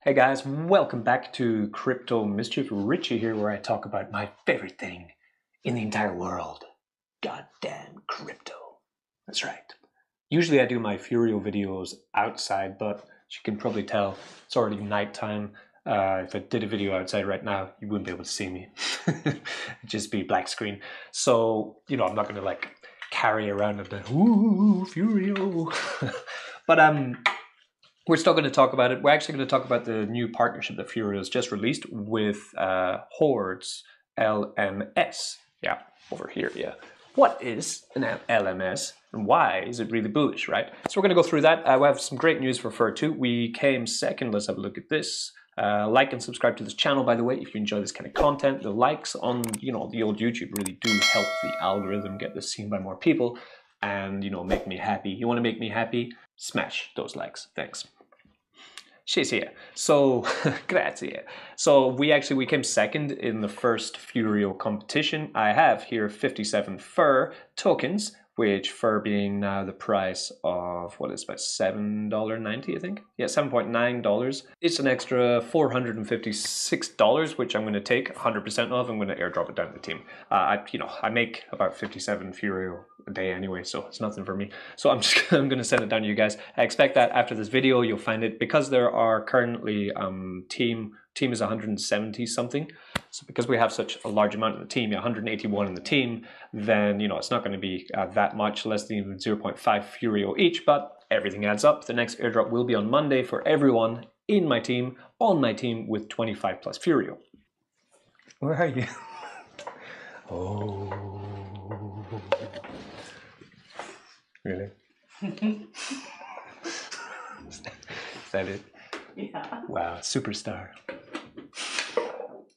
Hey guys, welcome back to Crypto Mischief. Richie here, where I talk about my favorite thing in the entire world. Goddamn crypto. That's right. Usually I do my Furio videos outside, but as you can probably tell, it's already nighttime. If I did a video outside right now, you wouldn't be able to see me. It'd just be black screen. So, I'm not gonna like carry around a bit, ooh, Furio. But we're still going to talk about it. We're actually going to talk about the new partnership that Furio has just released with Horde's LMS. Yeah, over here, yeah. What is an LMS and why is it really bullish, right? So we're going to go through that. We have some great news for Fur too. We came second. Let's have a look at this. Like and subscribe to this channel, by the way, if you enjoy this kind of content. The likes on, the old YouTube really do help the algorithm get this seen by more people and, make me happy. You want to make me happy? Smash those likes. Thanks. She's here. So, grazie. So we came second in the first Furio competition. I have here 57 Fur tokens, which Fur being now the price of, what is it, about $7.90, I think? Yeah, $7.9. It's an extra $456, which I'm going to take 100% of. I'm going to airdrop it down to the team. I make about 57 Furio a day anyway, so it's nothing for me. So I'm going to send it down to you guys. I expect that after this video, you'll find it, because there are currently team is 170 something. So because we have such a large amount in the team, 181 in the team, then it's not going to be that much, less than 0.5 Furio each, but everything adds up. The next airdrop will be on Monday for everyone in my team, on my team, with 25 plus Furio. Where are you? Oh. Really? Is that it? Yeah. Wow, superstar.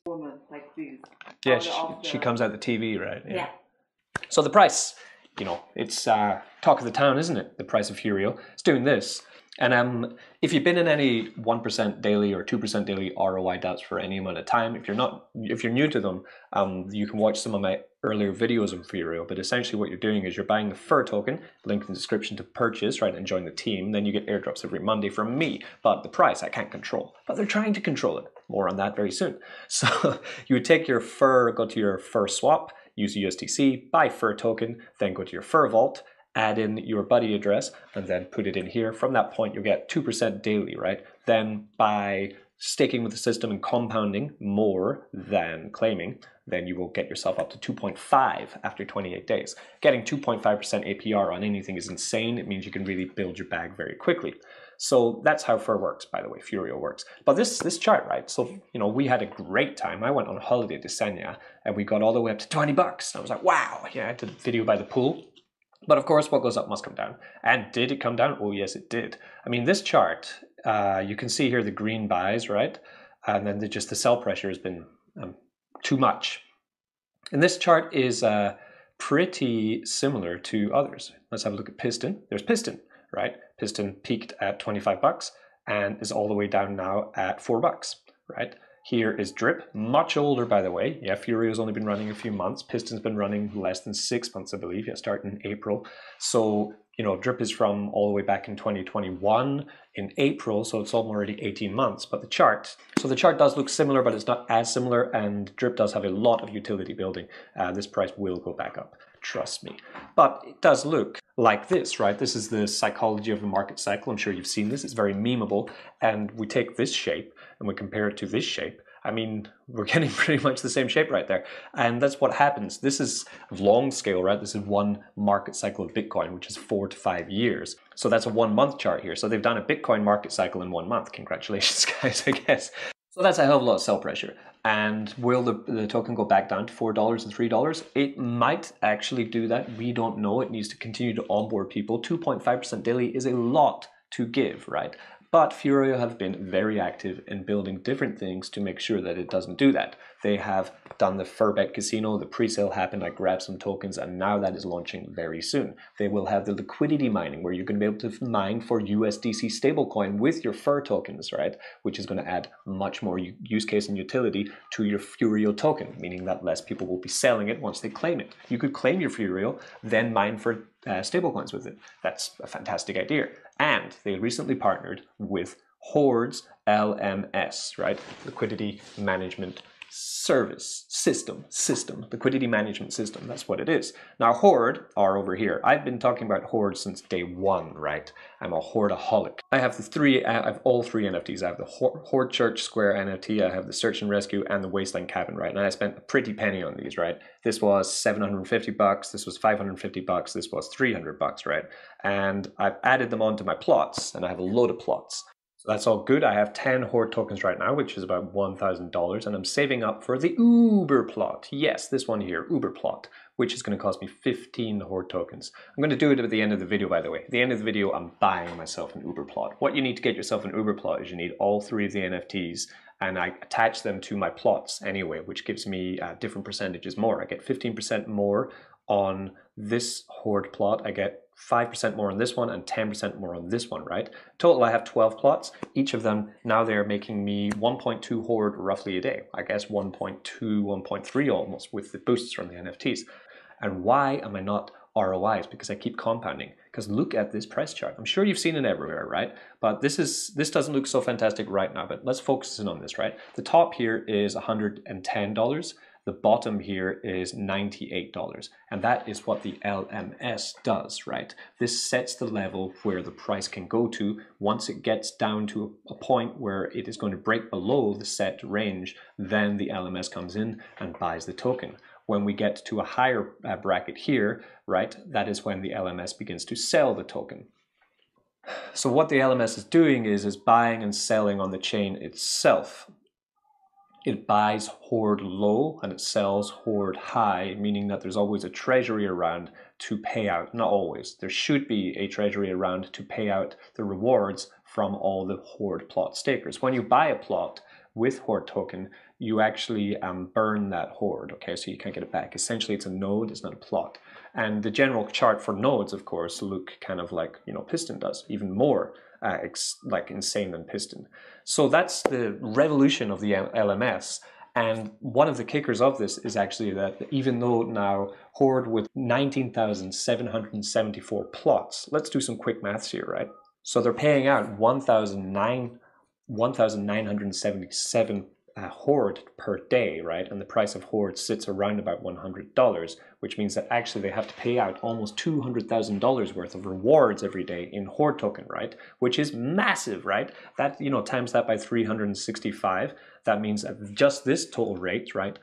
Woman like these. Yeah, she comes out the TV, right? Yeah. So the price, it's talk of the town, isn't it? The price of Furio. It's doing this. And if you've been in any 1% daily or 2% daily ROI dApps for any amount of time, if you're new to them, you can watch some of my earlier videos on Furio. But essentially what you're doing is you're buying the Fur token, link in the description to purchase, right, and join the team. Then you get airdrops every Monday from me. But the price I can't control. But they're trying to control it. More on that very soon. So you would take your Fur, go to your Fur swap, use USDC, buy Fur token, then go to your Fur vault, add in your buddy address, and then put it in here. From that point, you'll get 2% daily, right? Then by staking with the system and compounding more than claiming, then you will get yourself up to 2.5 after 28 days. Getting 2.5% APR on anything is insane. It means you can really build your bag very quickly. So that's how Fur works, by the way, Furio works. But this chart, right? So, we had a great time. I went on holiday to Senya, and we got all the way up to 20 bucks. I was like, wow, yeah, I did a video by the pool. But of course, what goes up must come down. And did it come down? Oh, yes, it did. I mean, this chart, you can see here the green buys, right? And then the sell pressure has been too much. And this chart is pretty similar to others. Let's have a look at Piston. There's Piston, right? Piston peaked at 25 bucks and is all the way down now at 4 bucks, right? Here is Drip, much older, by the way. Yeah, Furio's only been running a few months. Piston's been running less than 6 months, I believe. Yeah, starting in April. So, Drip is from all the way back in 2021 in April, so it's already 18 months. But the chart does look similar, but it's not as similar, and Drip does have a lot of utility building. This price will go back up, trust me. But it does look like this, right? This is the psychology of the market cycle. I'm sure you've seen this. It's very memeable. And we take this shape and we compare it to this shape. I mean, we're getting pretty much the same shape right there. And that's what happens. This is long scale, right? This is one market cycle of Bitcoin, which is 4 to 5 years. So that's a 1 month chart here. So they've done a Bitcoin market cycle in 1 month. Congratulations, guys, I guess. So that's a hell of a lot of sell pressure. And will the token go back down to $4 and $3? It might actually do that. We don't know. It needs to continue to onboard people. 2.5% daily is a lot to give, right? But Furio have been very active in building different things to make sure that it doesn't do that. They have done the Furbet Casino, the pre-sale happened, I grabbed some tokens, and now that is launching very soon. They will have the liquidity mining, where you're going to be able to mine for USDC stablecoin with your Fur tokens, right? Which is going to add much more use case and utility to your Furio token, meaning that less people will be selling it once they claim it. You could claim your Furio, then mine for stablecoins with it. That's a fantastic idea. And they recently partnered with Horde's LMS, right? Liquidity Management Service system, liquidity management system. That's what it is. Now Horde are over here. I've been talking about Horde since day one, right? I'm a Hordeaholic. I have all three NFTs. I have the Horde Church Square NFT, I have the Search and Rescue, and the Wasteland Cabin, right? And I spent a pretty penny on these, right? This was $750, this was $550, this was $300, right? And I've added them onto my plots, and I have a load of plots. So that's all good. I have 10 Horde tokens right now, which is about $1,000, and I'm saving up for the Uber plot. Yes, this one here, Uber plot, which is going to cost me 15 Horde tokens. I'm going to do it at the end of the video, by the way. At the end of the video, I'm buying myself an Uber plot. What you need to get yourself an Uber plot is you need all three of the NFTs, and I attach them to my plots anyway, which gives me different percentages more. I get 15% more on this Horde plot. I get 5% more on this one and 10% more on this one, right? Total, I have 12 plots. Each of them, now they're making me 1.2 Horde roughly a day. I guess 1.2, 1.3 almost with the boosts from the NFTs. And why am I not ROIs? Because I keep compounding. Because look at this price chart. I'm sure you've seen it everywhere, right? But this doesn't look so fantastic right now, but let's focus in on this, right? The top here is $110. The bottom here is $98, and that is what the LMS does, right? This sets the level where the price can go to. Once it gets down to a point where it is going to break below the set range, then the LMS comes in and buys the token. When we get to a higher bracket here, right, that is when the LMS begins to sell the token. So what the LMS is doing is buying and selling on the chain itself. It buys Horde low and it sells Horde high, meaning that there's always a treasury around to pay out. Not always. There should be a treasury around to pay out the rewards from all the Horde plot stakers. When you buy a plot with Horde token, you actually burn that Horde, okay? So you can't get it back. Essentially, it's a node, it's not a plot. And the general chart for nodes, of course, look kind of like, you know, Piston does, even more like insane than Piston. So that's the revolution of the LMS. And one of the kickers of this is actually that even though now Horde with 19,774 plots, let's do some quick maths here, right? So they're paying out 1,977 Horde per day, right? And the price of Horde sits around about $100, which means that actually they have to pay out almost $200,000 worth of rewards every day in Horde token, right? Which is massive, right? That, you know, times that by 365, that means at just this total rate, right?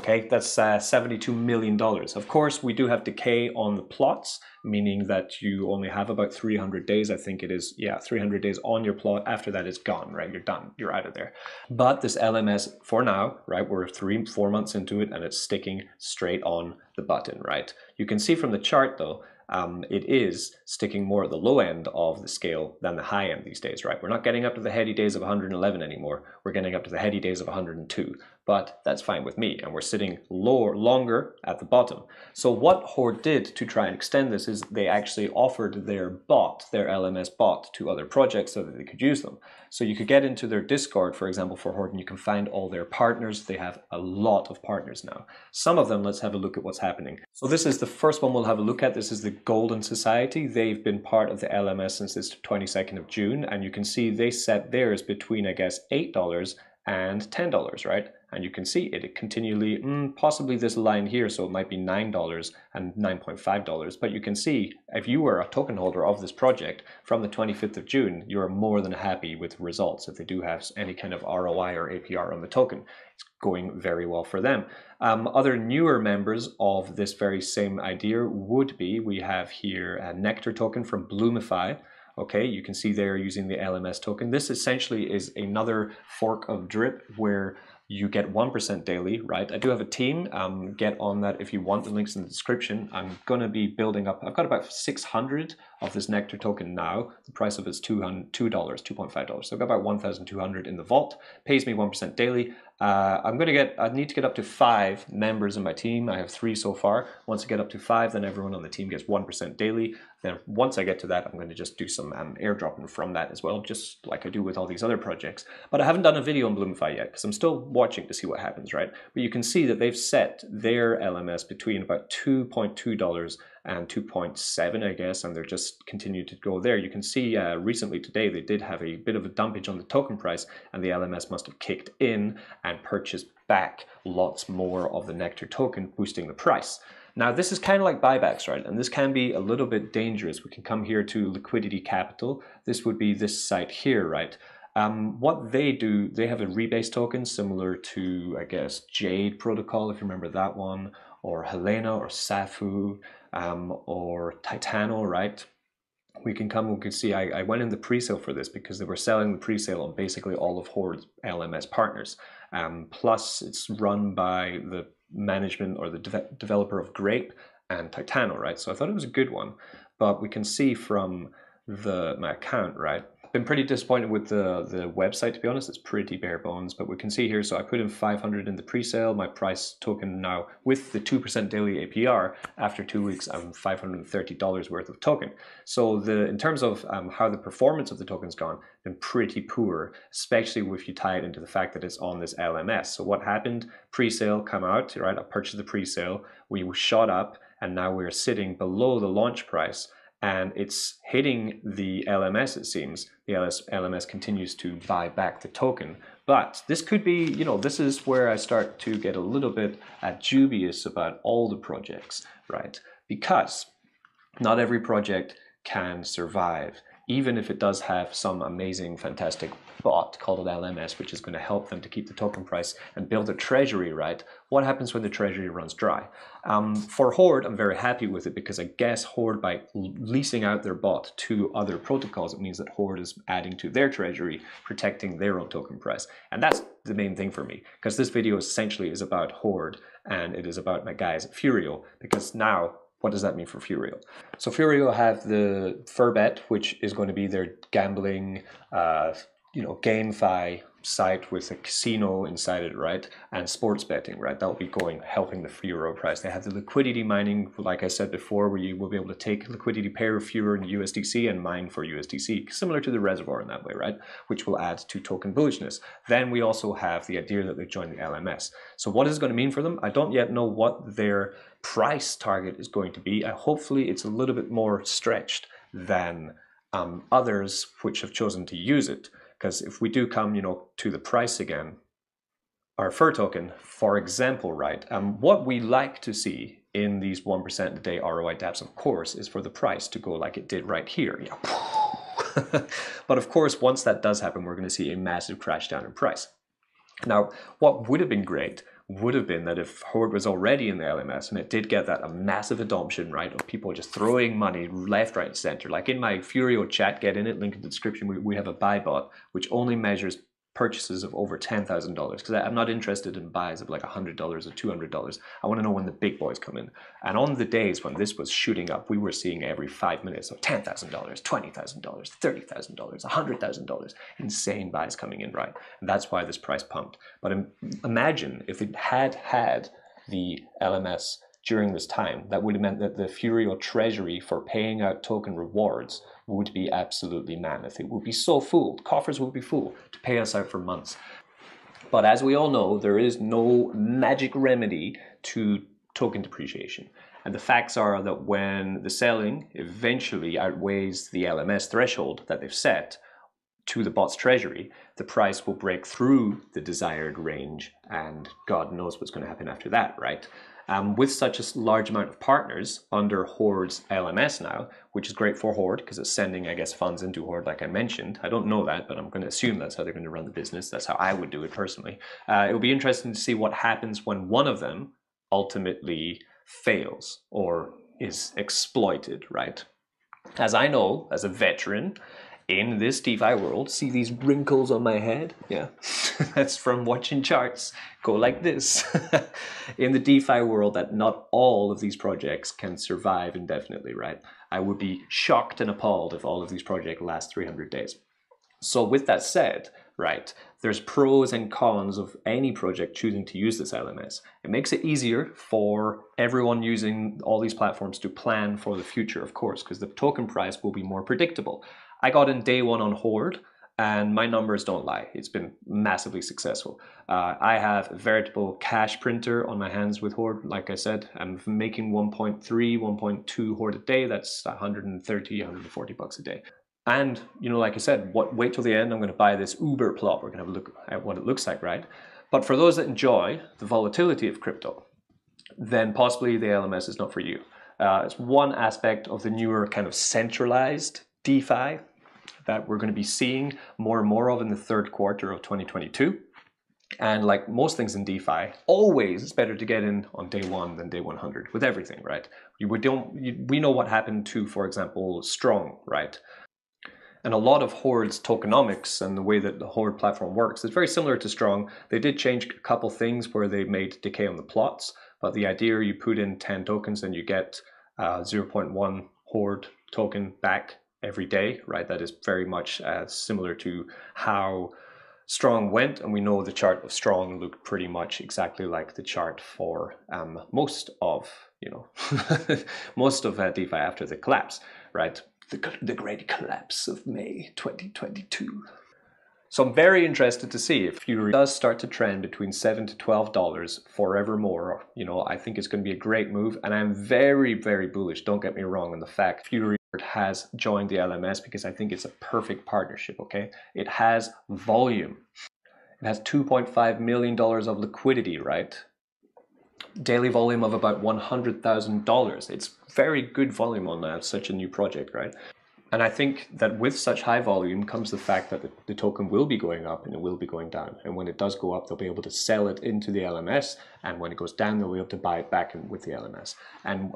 Okay, that's $72 million. Of course, we do have decay on the plots, meaning that you only have about 300 days. I think it is, yeah, 300 days on your plot. After that, it's gone, right? You're done. You're out of there. But this LMS, for now, right, we're 3-4 months into it, and it's sticking straight on the button, right? You can see from the chart, though, it is sticking more at the low end of the scale than the high end these days, right? We're not getting up to the heady days of 111 anymore. We're getting up to the heady days of 102, but that's fine with me. And we're sitting longer at the bottom. So what Horde did to try and extend this is they actually offered their bot, their LMS bot, to other projects so that they could use them. So you could get into their Discord, for example, for Horde, and you can find all their partners. They have a lot of partners now. Some of them, let's have a look at what's happening. So this is the first one we'll have a look at. This is the Golden Society. They've been part of the LMS since this 22nd of June, and you can see they set theirs between, I guess, $8 and $10, right? And you can see it continually, possibly this line here, so it might be $9 and $9.5, but you can see if you were a token holder of this project from the 25th of June, you're more than happy with results. If they do have any kind of ROI or APR on the token, it's going very well for them. Other newer members of this very same idea would be, we have here a Nectar token from Bloomify. Okay, you can see they're using the LMS token. This essentially is another fork of Drip where you get 1% daily, right? I do have a team. Get on that if you want. The link's in the description. I'm going to be building up. I've got about 600 of this Nectar token now. The price of it is $2.5. So I've got about 1,200 in the vault. Pays me 1% daily. I need to get up to 5 members in my team. I have 3 so far. Once I get up to 5, then everyone on the team gets 1% daily. Then once I get to that, I'm going to just do some airdropping from that as well, just like I do with all these other projects. But I haven't done a video on Bloomify yet because I'm still watching to see what happens, right? But you can see that they've set their LMS between about $2.2 and 2.7, I guess, and they're just continue to go there. You can see recently today they did have a bit of a dumpage on the token price, and the LMS must have kicked in and purchased back lots more of the Nectar token, boosting the price. Now, this is kind of like buybacks, right? And this can be a little bit dangerous. We can come here to liquidity capital. This would be this site here, right? What they do, they have a rebase token similar to, I guess, Jade protocol, if you remember that one, or Helena or Safu, or Titano, right? We can see I went in the pre-sale for this because they were selling the pre-sale on basically all of Horde's LMS partners. Plus, it's run by the management or the developer of Grape and Titano, right? So I thought it was a good one. But we can see from my account, right? Been pretty disappointed with the website, to be honest. It's pretty bare bones, but we can see here, so I put in 500 in the pre-sale. My price token now, with the 2% daily APR, after 2 weeks, I'm $530 worth of token. So in terms of how the performance of the token's gone, been pretty poor, especially if you tie it into the fact that it's on this LMS. So what happened? Pre-sale come out, right? I purchased the pre-sale, we shot up, and now we're sitting below the launch price. And it's hitting the LMS, it seems. The LMS continues to buy back the token. But this could be, you know, this is where I start to get a little bit dubious about all the projects, right? Because not every project can survive, even if it does have some amazing, fantastic bot called an LMS, which is going to help them to keep the token price and build a treasury, right? What happens when the treasury runs dry? For Horde, I'm very happy with it because I guess Horde, by leasing out their bot to other protocols, it means that Horde is adding to their treasury, protecting their own token price. And that's the main thing for me, because this video essentially is about Horde and it is about my guys at Furio, because now, what does that mean for Furio? So Furio have the Furbet, which is going to be their gambling, GameFi site with a casino inside it, right? And sports betting, right? That will be helping the Furio price. They have the liquidity mining, like I said before, where you will be able to take liquidity pair of Furio and USDC and mine for USDC, similar to the reservoir in that way, right? Which will add to token bullishness. Then we also have the idea that they've joined the LMS. So what is it going to mean for them? I don't yet know what their price target is going to be. Hopefully it's a little bit more stretched than others which have chosen to use it. Because if we do come, to the price again, our FUR token, for example, right, what we like to see in these 1% a day ROI dApps, of course, is for the price to go like it did right here. Yeah. But of course, once that does happen, we're going to see a massive crash down in price. Now, what would have been great would have been that if Horde was already in the LMS and it did get that a massive adoption, right, of people just throwing money left, right, and center. Like in my Furio chat, get in it, link in the description, we have a buy bot which only measures purchases of over $10,000, because I'm not interested in buys of like $100 or $200. I want to know when the big boys come in. And on the days when this was shooting up, we were seeing every 5 minutes of $10,000, $20,000, $30,000, $100,000. Insane buys coming in, right? And that's why this price pumped. But imagine if it had the LMS during this time, that would have meant that the Furio treasury for paying out token rewards would be absolutely mammoth. It would be so full, coffers would be full to pay us out for months. But as we all know, there is no magic remedy to token depreciation. And the facts are that when the selling eventually outweighs the LMS threshold that they've set to the bot's treasury, the price will break through the desired range, and God knows what's going to happen after that, right? With such a large amount of partners under Horde's LMS now, which is great for Horde because it's sending, I guess, funds into Horde like I mentioned. I don't know that, but I'm going to assume that's how they're going to run the business. That's how I would do it personally. It will be interesting to see what happens when one of them ultimately fails or is exploited, right? As I know, as a veteran in this DeFi world, see these wrinkles on my head? Yeah, that's from watching charts go like this. In the DeFi world, that not all of these projects can survive indefinitely, right? I would be shocked and appalled if all of these projects last 300 days. So with that said, right? There's pros and cons of any project choosing to use this LMS. It makes it easier for everyone using all these platforms to plan for the future, of course, because the token price will be more predictable. I got in day one on Horde, and my numbers don't lie. It's been massively successful. I have a veritable cash printer on my hands with Horde. Like I said, I'm making 1.3, 1.2 Horde a day. That's 130, 140 bucks a day. And, you know, like I said, wait till the end. I'm going to buy this Uber plot. We're going to have a look at what it looks like, right? But for those that enjoy the volatility of crypto, then possibly the LMS is not for you. It's one aspect of the newer kind of centralized DeFi that we're going to be seeing more and more of in the third quarter of 2022. And like most things in DeFi, always it's better to get in on day one than day 100 with everything, right? We know what happened to, for example, Strong, right? And a lot of Horde's tokenomics and the way that the Horde platform works is very similar to Strong. They did change a couple things where they made decay on the plots, but the idea you put in 10 tokens and you get 0.1 Horde token back every day, right? That is very much similar to how Strong went, and we know the chart of Strong looked pretty much exactly like the chart for most of, you know, most of DeFi after the collapse, right? The great collapse of May 2022. So I'm very interested to see if Furio does start to trend between $7 to $12 forevermore. You know, I think it's going to be a great move, and I'm very, very bullish, don't get me wrong, on the fact Furio has joined the LMS because I think it's a perfect partnership, okay? It has volume. It has $2.5 million of liquidity, right? Daily volume of about $100,000. It's very good volume on such a new project, right? And I think that with such high volume comes the fact that the token will be going up and it will be going down. And when it does go up, they'll be able to sell it into the LMS. And when it goes down, they'll be able to buy it back with the LMS. And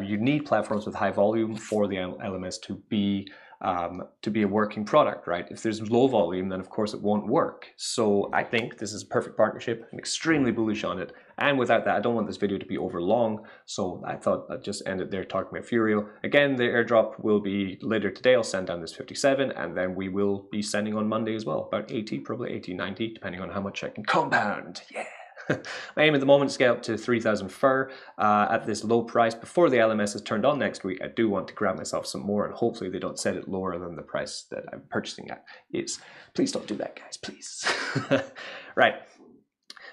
you need platforms with high volume for the LMS to be a working product, right? If there's low volume, then of course it won't work. So I think this is a perfect partnership. I'm extremely bullish on it. And without that, I don't want this video to be over long. So I thought I'd just end it there talking about Furio. Again, the airdrop will be later today. I'll send down this 57, and then we will be sending on Monday as well. About 80, probably 80, 90, depending on how much I can compound. Yeah. My aim at the moment is to get up to 3,000 FUR at this low price before the LMS is turned on next week. I do want to grab myself some more, and hopefully they don't set it lower than the price that I'm purchasing at is. Please don't do that, guys, please. Right.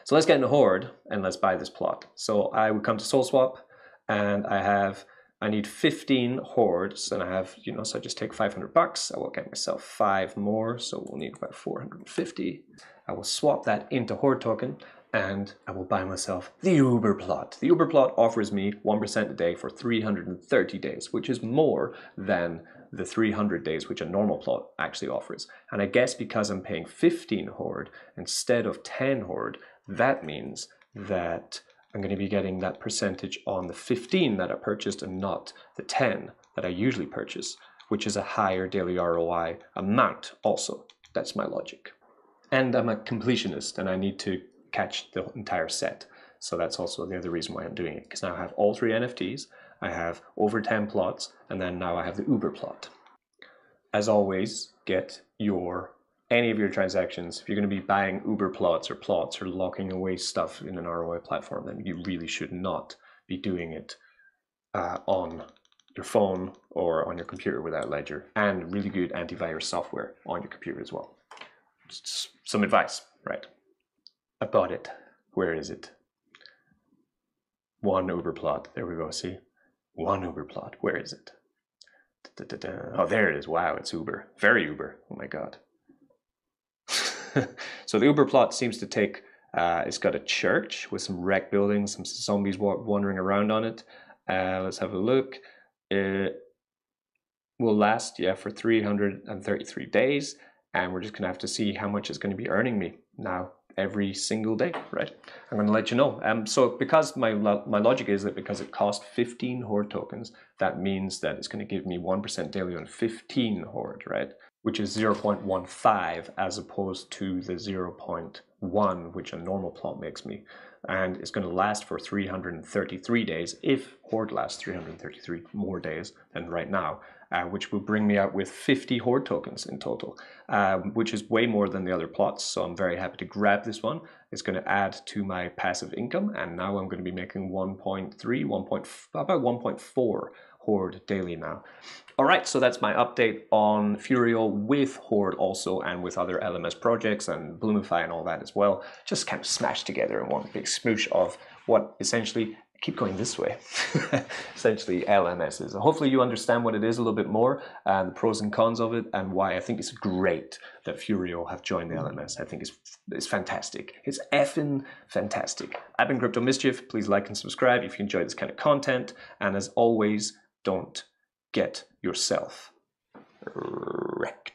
So let's get into Horde and let's buy this plot. So I would come to SolSwap, and I need 15 hordes, and I have, you know, so I just take 500 bucks. I will get myself 5 more, so we'll need about 450. I will swap that into Horde token, and I will buy myself the Uber plot. The Uber plot offers me 1% a day for 330 days, which is more than the 300 days which a normal plot actually offers. And I guess because I'm paying 15 Horde instead of 10 Horde, that means that I'm going to be getting that percentage on the 15 that I purchased and not the 10 that I usually purchase, which is a higher daily ROI amount also. That's my logic. And I'm a completionist, and I need to catch the entire set. So that's also the other reason why I'm doing it, because now I have all 3 NFTs, I have over 10 plots, and then now I have the Uber plot. As always, get any of your transactions. If you're going to be buying Uber plots or locking away stuff in an ROI platform, then you really should not be doing it on your phone or on your computer without Ledger, and really good antivirus software on your computer as well. Just some advice, right? I bought it. Where is it? One Uber plot. There we go, see? One Uber plot. Where is it? Oh, there it is. Wow, it's Uber. Very Uber. Oh my God. So the Uber plot seems to take, it's got a church with some wreck buildings, some zombies wandering around on it. Let's have a look. It will last, yeah, for 333 days. And we're just going to have to see how much it's going to be earning me now every single day, right? I'm going to let you know. So because my logic is that because it cost 15 Horde tokens, that means that it's going to give me 1% daily on 15 Horde, right? Which is 0.15 as opposed to the 0.1, which a normal plot makes me. And it's going to last for 333 days, if Horde lasts 333 more days than right now. which will bring me out with 50 horde tokens in total, which is way more than the other plots. So I'm very happy to grab this one. It's going to add to my passive income, and now I'm going to be making 1.3, about 1.4 horde daily now. All right, so that's my update on Furio with horde also, and with other LMS projects and Bloomify and all that as well. Just kind of smashed together in one big smoosh of what essentially, keep going this way, essentially LMS is. Hopefully you understand what it is a little bit more, the pros and cons of it, and why I think it's great that Furio have joined the LMS. I think it's fantastic. It's effing fantastic. I've been Crypto Mischief. Please like and subscribe if you enjoy this kind of content. And as always, don't get yourself wrecked.